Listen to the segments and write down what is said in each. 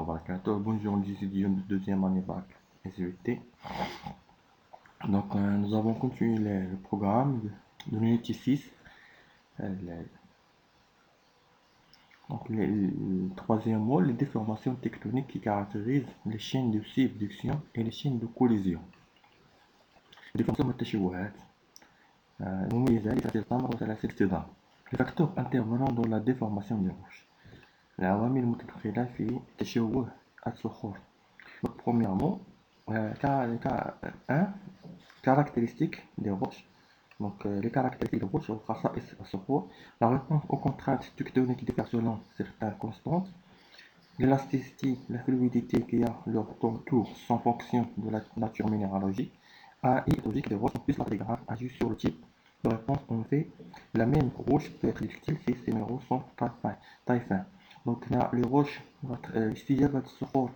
barakatuh. Bonjour les étudiants de deuxième année bac SVT. Donc nous avons continué le programme de l'unité 6. Donc le troisième mot, les déformations tectoniques qui caractérisent les chaînes de subduction et les chaînes de collision. déformations التشوهات المميزة لسلاسل التمر وسلاسل الصدام. Les facteurs intervenant dans la déformation des roches. العوامل المتدخلة في تشوه الصخور. Donc, premièrement, caractéristiques des roches. Donc, les caractéristiques des roches, la réponse aux contraintes tectoniques diffère selon certaines constantes. L'élasticité, la fluidité qui a leur tour sans fonction de la nature minéralogique. Et logique des roches, en plus la télégramme agit sur le type de réponse. En fait, la même roche peut être ductile si ses minéraux sont taille fin. Donc, là, les roches, استجابة الصخور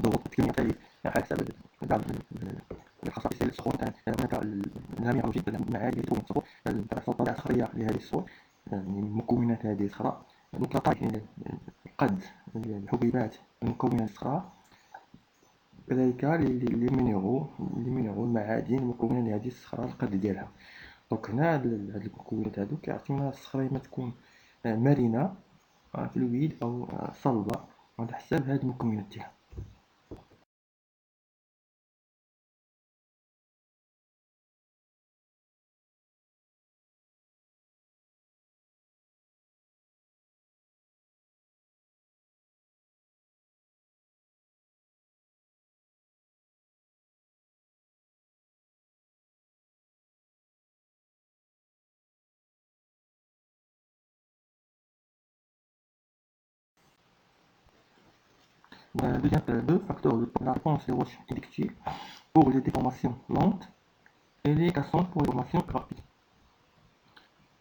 ضغوط كيميائية على حسب الخصائص الصخور. هناك الميneralogique المعادن اللي تكون الصخور، الطبيعة الصخرية لهذه الصخور، يعني مكونات هذه الصخرة. دونك قد الحبيبات المكونة الصخرة، كذلك لي مينيرو المعادن مكونة لهذه الصخرة القد ديالها. دونك هنا هاد المكونات هادو كيعطيونا الصخرة إما تكون مرنة فلويد أو صلبة على حساب هاد المكونات ديالها. Deux facteurs de la réponse des roches éductiles pour les déformations lentes et les cassantes pour les déformations rapides.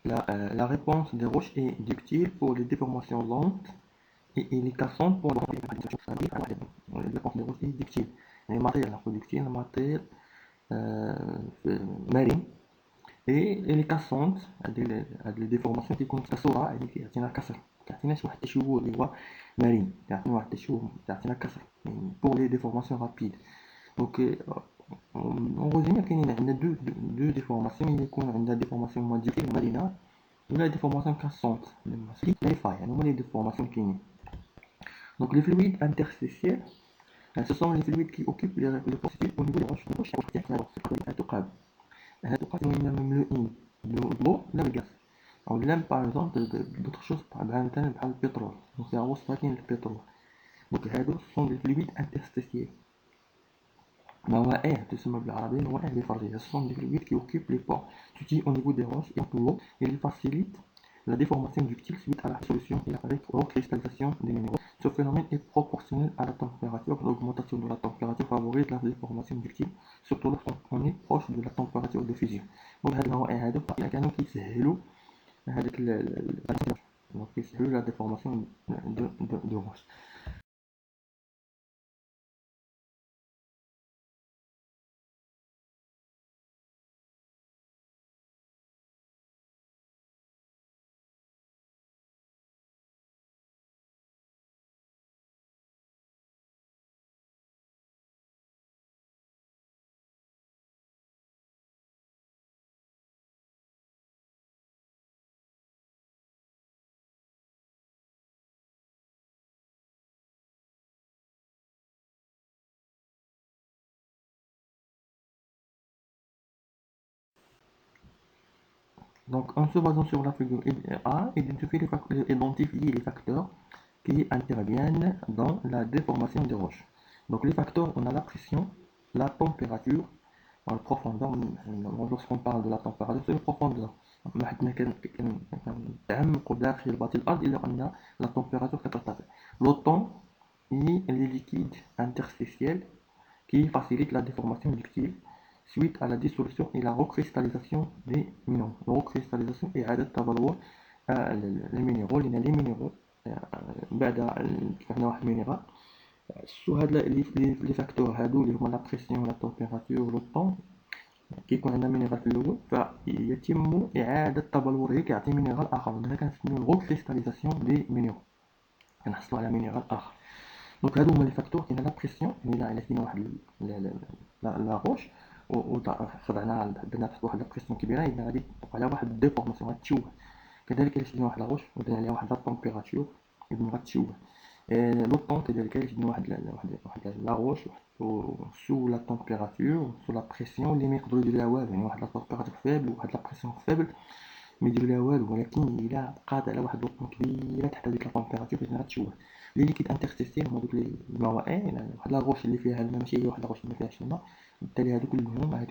La réponse des roches est ductile pour les déformations lentes et les cassantes pour les déformations rapides. La réponse des roches est ductile. Les matières ductiles, les matières marines et les cassantes, les déformations qui كون كسورة اللي كيعطينا كسر، كيعطيناش واحد التشوه اللي هو مرن، كيعطينا واحد التشوه كيعطينا كسر pour les déformations rapides. Donc en résumé كاينين عندنا deux déformations. اللي يكون عندنا déformation ductile مرنة ولا déformation cassante les failles، يعني هما les déformations كاينين. Donc les fluides interstitiels, ce sont les fluides qui occupent les postes au niveau des roches. هادو مملوئين بالضوء لا بالغاز او لا par exemple d'autres choses بحال البترول. دونك فيها وسط كاين البترول. دونك هادو sont des fluides interstitiels. نوائر تسمى بالعربية نوائر بفرضية. Ce sont des fluides qui occupent les pores situés au niveau des roches et l'eau et ils facilitent la déformation ductile suite à la dissolution et la recristallisation des minéraux. Ce phénomène est proportionnel à la température. L'augmentation de la température favorise la déformation ductile, surtout lorsqu'on est proche de la température de fusion. Donc هاد النوائر هادو كانوا كيسهلوا هذيك دونك كيسهلوا la déformation de roche. Donc, en se basant sur la figure A, identifier les facteurs qui interviennent dans la déformation des roches. Donc, les facteurs, on a la pression, la température, la profondeur. Lorsqu'on parle de la température, c'est la profondeur. La température le temps et les liquides interstitiels qui facilitent la déformation ductile suite à la dissolution et la recristallisation des minéraux. La recristallisation est عادة تبلور les minéraux بعد كيفنا واحد المينيرال. سو هاد لي فاكتور هادو اللي هما لا بريسيون لا تمبيراتور لو طون كيكون عندنا مينيرال في الاول فيتم اعاده تبلوره كيعطي مينيرال اخر. هنا كنسميو الغوكريستاليزاسيون دي مينيرال. كنحصلوا على مينيرال اخر. دونك هادو هما لي فاكتور. كاين لا بريسيون، الا كاين واحد لا روش خضعناها درنا تحت واحد لا بريسيون كبيره، الا غادي توقع عليها واحد ديفورماسيون غتشوه. كذلك الا شدينا واحد لا روش ودرنا عليها واحد لا طومبيراتور اذن غتشوه. لو طون كذلك الا شدينا واحد لا روش سو لا طومبيراتور سو لا بريسيون اللي ما يقدروا يديروا لها والو، يعني واحد لا طومبيراتور فيبل وواحد لا بريسيون فيبل ما يديروا لها والو. ولكن الا بقات على واحد الوطن كبيره تحت هذيك لا طومبيراتور فاش غتشوه. لي ليكيد انترستيسيال هما دوك الموائل، يعني واحد لاغوش اللي فيها الماء ماشي هي واحد لاغوش اللي ما فيهاش الماء. بالتالي هادو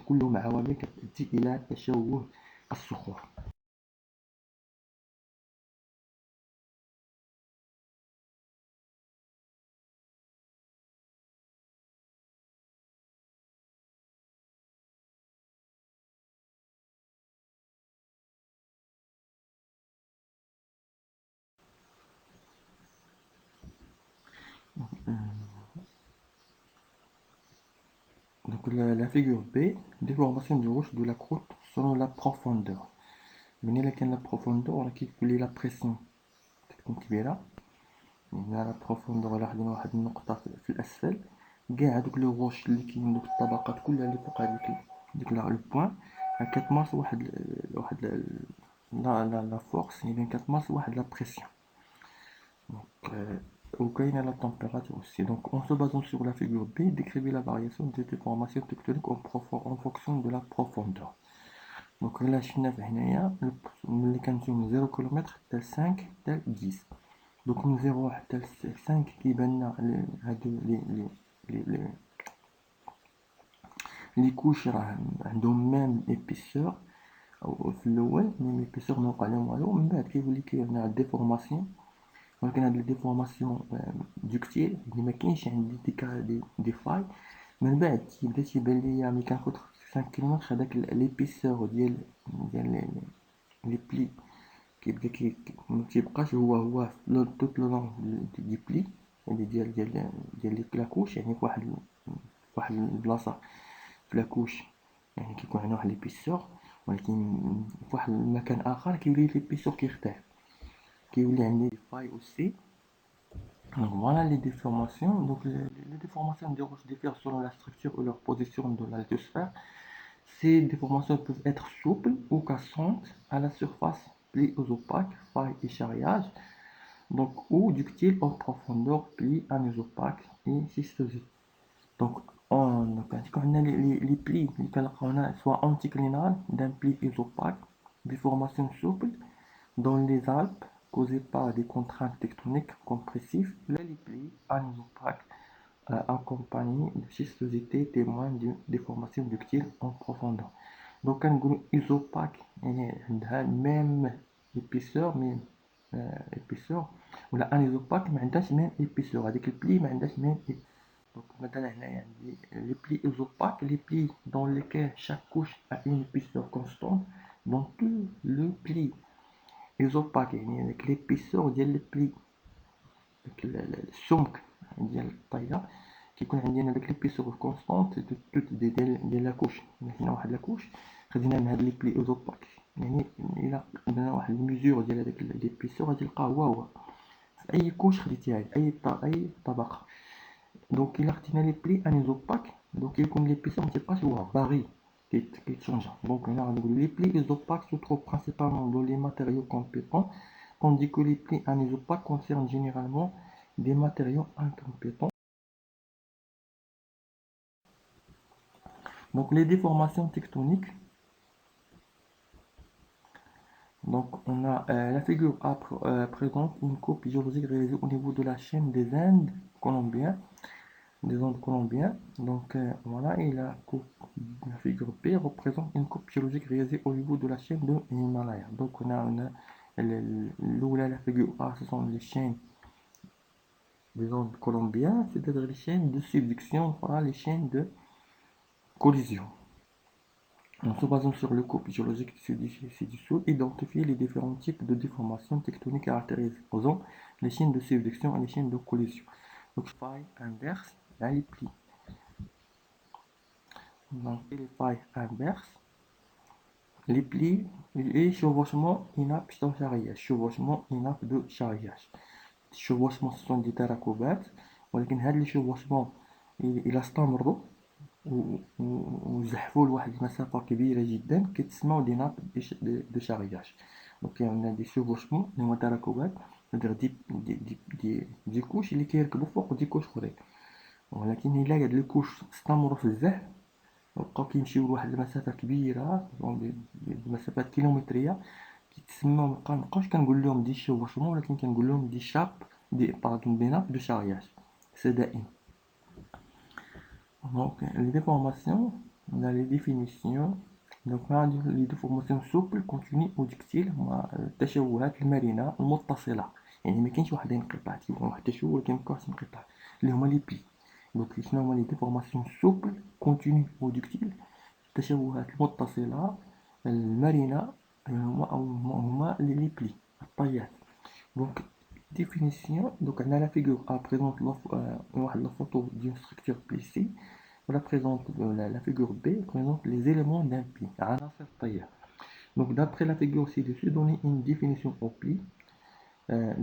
كلهم عوامل كتؤدي الى تشوه الصخور. Donc la figure B, déformation du roche de la croûte selon la profondeur. من إلا كان لا بروفوندور راه كيولي لا بريسيون تكون كبيرة. يعني لا بروفوندور إلا خدينا واحد النقطة في الأسفل، كاع هادوك لي غوش اللي كاينين دوك الطبقات كلها اللي فوق ديك لو بوان كتمارس لا فورس، يعني كتمارس واحد لا بريسيون. Ou gagner la température aussi. Donc, en se basant sur la figure B, décrivez la variation des déformations tectoniques en fonction de la profondeur. Donc, là, شفنا هنايا ملي كنمشيو من 0 كيلومتر حتى 5 حتى 10. donc من 0 حتى 5 كيبان لنا هادو لي لي كوش راه عندهم ميم ايبيسور، او في الاول ميم ايبيسور ما وقع لهم والو، من بعد كيولي كاين ديفورماسيون. ولكن هاد لي ديفورماسيون دوكتيل اللي مكاينش عندي دي فاي. من بعد كيبدا تيبان ليا ملي كنفوت 5 كيلومتر هداك ليبيسور ديال لي بلي كيبدا متيبقاش هو توت لو لون دي بلي، يعني ديال لاكوش، يعني فواحد البلاصة في لاكوش يعني كيكون عندنا واحد ليبيسور. ولكن فواحد المكان آخر كيولي ليبيسور كيختلف، كيولي عندي دي فاي أوسي. Donc voilà les déformations. Donc les déformations des roches diffèrent selon la structure ou leur position dans la lithosphère. Ces déformations peuvent être souples ou cassantes à la surface, plis aux opaques, failles et charriages. Donc, ou ductiles en profondeur, plis anisopaques et schistosiques. Donc, on a les plis, soit anticlinales d'un pli isopaque, déformation souple dans les Alpes causées par des contraintes tectoniques compressives. Les plis anisopaques accompagnés de schistosité témoignent d'une déformation ductile en profondeur. Donc كنقولوا isopaque يعني عندها ميم épaisseur ميم épaisseur، ولا انيزوباك ما عندهاش ميم épaisseur، هذيك البلي ما عندهاش ميم. دونك مثلا هنايا عندي لي بلي isopaques لي بلي dans lesquels chaque couche a une épaisseur constante. dans tout le pli isopaque يعني هذاك l'épaisseur ديال البلي، داك السمك ديال الطايله كيكون عندي انا داك ليبيسور كونستونت ديال لاكوش. هنا واحد لاكوش خدينا من هاد لي بلي اوزوباك، يعني الا درنا واحد الميزور ديال هذاك ليبيسور غادي تلقاه هو في اي كوش خديتيها اي طبقه. دونك الا خدينا لي بلي انيزوباك دونك كيكون ليبيسور متيبقاش هو باغي كيتشونجا. دونك هنا غنقولو لي بلي ايزوباك se trouvent principalement dans les matériaux compétents, tandis que les plis anisopaques concernent généralement des matériaux incompétents. Donc les déformations tectoniques. Donc on a la figure A présente une coupe géologique réalisée au niveau de la chaîne des Indes colombiens, Donc voilà, et la figure B représente une coupe géologique réalisée au niveau de la chaîne de l'Himalaya. Donc on a la figure A, ce sont les chaînes des Andes colombiens, c'est-à-dire les chaînes de subduction, voilà les chaînes de collision. En se basant sur le couple géologique ci-dessous, identifier les différents types de déformations tectoniques caractérisant les chaînes de subduction et les chaînes de collision. Donc, faille inverse, là, les plis. Donc, les failles inverses, les plis et chevauchement inapte de charriage. Chevauchement inapte de charriage. الشevauchement ce sont des تراكبات ولكن هاد لي chevauchement إلا استمروا وزحفوا لواحد المسافة كبيرة جدا كيتسموا دي ناب دو شارياج. دونك كاين دي chevauchements اللي هما تراكبات ندير دي كوش اللي كيركبوا فوق دي كوش اخرين، ولكن الا هاد لي كوش استمروا في الزحف وبقاو كيمشيو لواحد المسافة كبيرة بمسافات كيلومترية كيتسموا مبقاوش كنقول لهم دي chevauchement ولكن كنقول لهم دي شاب دي ناب دو شارياج سدائم. Donc, les déformations, on a les définitions. Donc, on a les déformations souples, continues ou ductiles. التشوهات المرنة المتصلة، يعني ما كاينش واحد ينقطع، كيكون واحد التشوه ولكن مكاينش ينقطع، اللي هما لي بلي. دونك شنو هما لي ديفورماسيون سوبل كونتيني او دوكتيل؟ التشوهات المتصلة المرنة هما لي بلي الطيات. دونك définition, donc on a la figure A présente la photo d'une structure plissée, on la présente la figure B présente les éléments d'un pli. Donc d'après la figure ci-dessus, donner une définition au pli.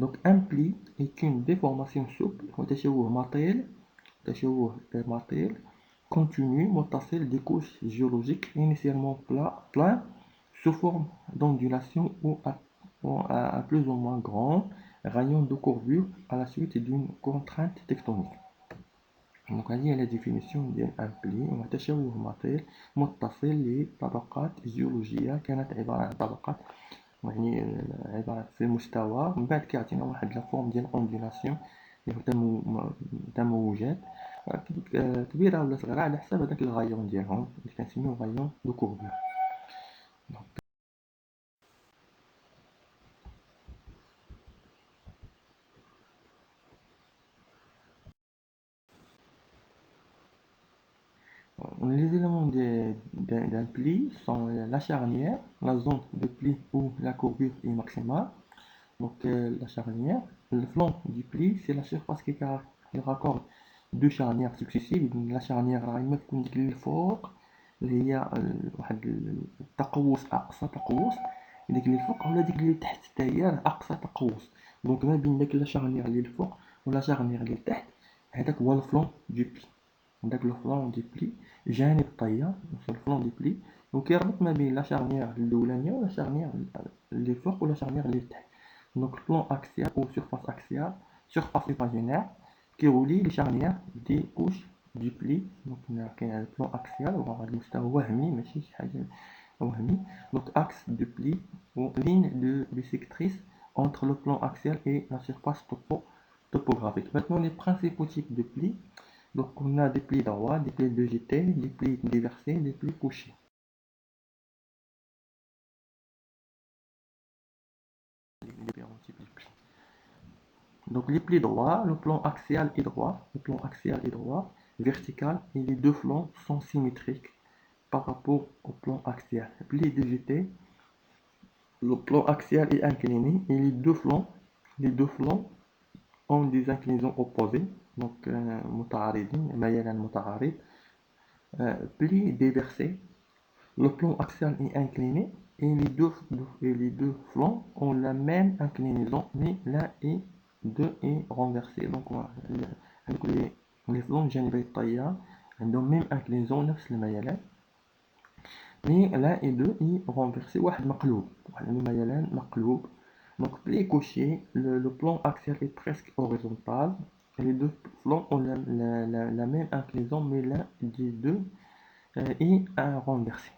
Donc un pli est une déformation souple matériel continue متصل des couches géologiques initialement plein sous forme d'ondulation ou à plus ou moins grand rayon de courbure à la suite d'une contrainte tectonique. Donc هذه هي la définition ديال ان بلي، هو تشوه مطيل متصل لطبقات جيولوجية كانت عبارة عن طبقات، يعني عبارة في المستوى من بعد كيعطينا واحد لا فورم ديال اونديلاسيون اللي هو تموجات كبيرة ولا صغيرة على حساب هداك الغايون ديالهم اللي كنسميو غايون دو كوربور. Les éléments d'un pli sont la charnière, la zone de pli où la courbure est maximale. Donc la charnière, le flanc du pli, c'est la surface qui raccorde deux charnières successives. La charnière راهي تكون ديك اللي الفوق اللي هي واحد التقوس اقصى تقوس، ديك اللي الفوق ولا ديك اللي تحت حتى هي اقصى تقوس. دونك ما بين داك لا شارنيير اللي الفوق ولا شارنيير اللي تحت هذاك هو الفلون دو بلي. داك لو فلون دي بلي جانب الطية الفلون دي بلي وكيربط ما بين لا شارنيير الاولانية ولا شارنيير اللي فوق ولا شارنيير اللي تحت. Donc plan axial ou surface axiale, surface imaginaire qui relie les charnières des couches du pli. Donc on a un plan axial وهو المستوى وهمي ماشي شي حاجة وهمي. Donc axe de pli ou ligne de bisectrice entre le plan axial et la surface topographique. Maintenant les principaux types de plis. Donc on a des plis droits, des plis végétés, des plis déversés, des plis couchés. Différents types de plis. Donc les plis droits, le plan axial est droit, vertical, et les deux flancs sont symétriques par rapport au plan axial. Pli DGT, le plan axial est incliné et les deux flancs ont des inclinaisons opposées, donc متعارضين ميلان متعارض. Pli déversé, le plan axial est incliné et les deux flancs ont la même inclinaison, mais l'un est renversé. Donc les flancs جانبي الطية عندهم même inclinaison نفس الميلان، mais l'un et deux est renversé واحد مقلوب، واحد الميلان مقلوب. Donc pli couché, le plan axial est presque horizontal et les deux flancs ont la même inclinaison, mais l'un des deux est renversé.